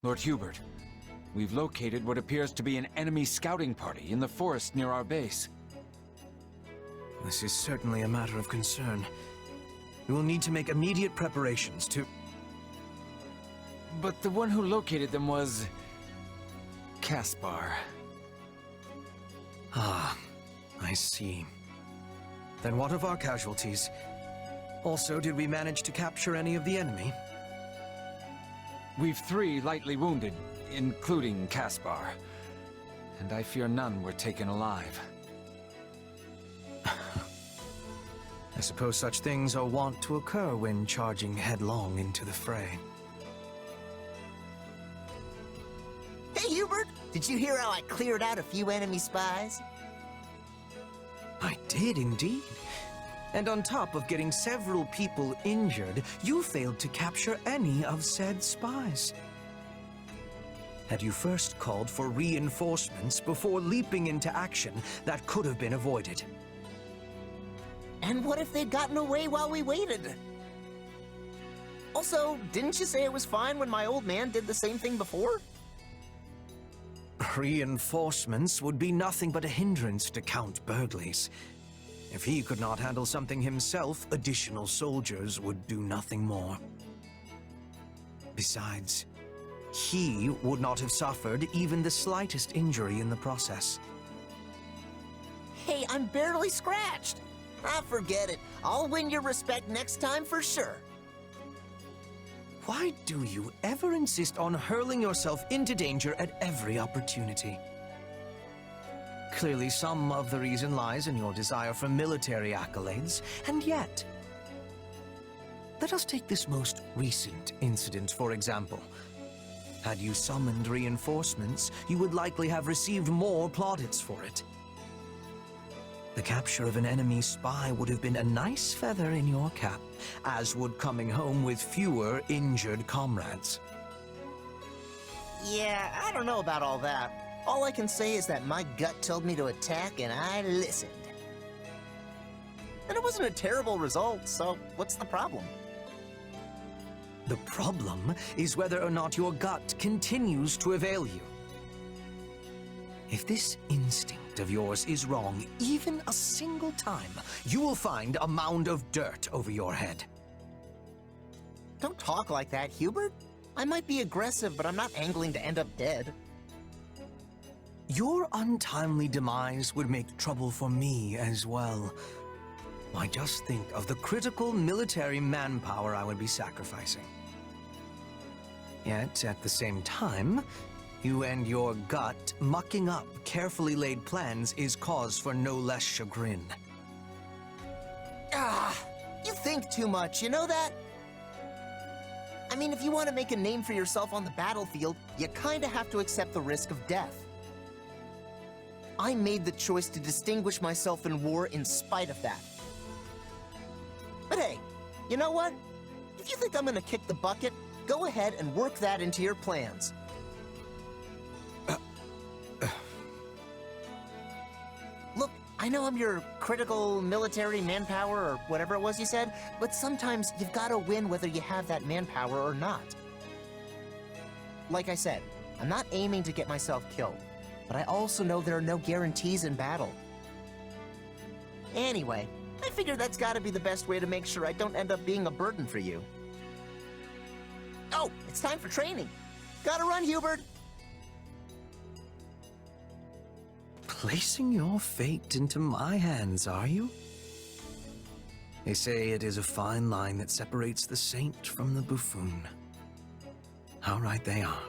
Lord Hubert, we've located what appears to be an enemy scouting party in the forest near our base. This is certainly a matter of concern. We will need to make immediate preparations to... But the one who located them was... Caspar. Ah, I see. Then what of our casualties? Also, did we manage to capture any of the enemy? We've 3 lightly wounded, including Caspar. And I fear none were taken alive. I suppose such things are wont to occur when charging headlong into the fray. Hey, Hubert! Did you hear how I cleared out a few enemy spies? I did indeed. And on top of getting several people injured, you failed to capture any of said spies. Had you first called for reinforcements before leaping into action, that could have been avoided. And what if they'd gotten away while we waited? Also, didn't you say it was fine when my old man did the same thing before? Reinforcements would be nothing but a hindrance to Count Burgley's. If he could not handle something himself, additional soldiers would do nothing more. Besides, he would not have suffered even the slightest injury in the process. Hey, I'm barely scratched. Ah, forget it. I'll win your respect next time for sure. Why do you ever insist on hurling yourself into danger at every opportunity? Clearly, some of the reason lies in your desire for military accolades, and yet... Let us take this most recent incident, for example. Had you summoned reinforcements, you would likely have received more plaudits for it. The capture of an enemy spy would have been a nice feather in your cap, as would coming home with fewer injured comrades. Yeah, I don't know about all that. All I can say is that my gut told me to attack and I listened. And it wasn't a terrible result, so what's the problem? The problem is whether or not your gut continues to avail you. If this instinct of yours is wrong even a single time, you will find a mound of dirt over your head. Don't talk like that, Hubert. I might be aggressive, but I'm not angling to end up dead. Your untimely demise would make trouble for me as well. Why, just think of the critical military manpower I would be sacrificing. Yet, at the same time, you and your gut mucking up carefully laid plans is cause for no less chagrin. Ah, you think too much, you know that? I mean, if you want to make a name for yourself on the battlefield, you kinda have to accept the risk of death. I made the choice to distinguish myself in war in spite of that. But hey, you know what? If you think I'm gonna kick the bucket, go ahead and work that into your plans. Look, I know I'm your critical military manpower or whatever it was you said, but sometimes you've gotta win whether you have that manpower or not. Like I said, I'm not aiming to get myself killed, but I also know there are no guarantees in battle. Anyway, I figure that's gotta be the best way to make sure I don't end up being a burden for you. Oh, it's time for training. Gotta run, Hubert. Placing your fate into my hands, are you? They say it is a fine line that separates the saint from the buffoon. How right they are.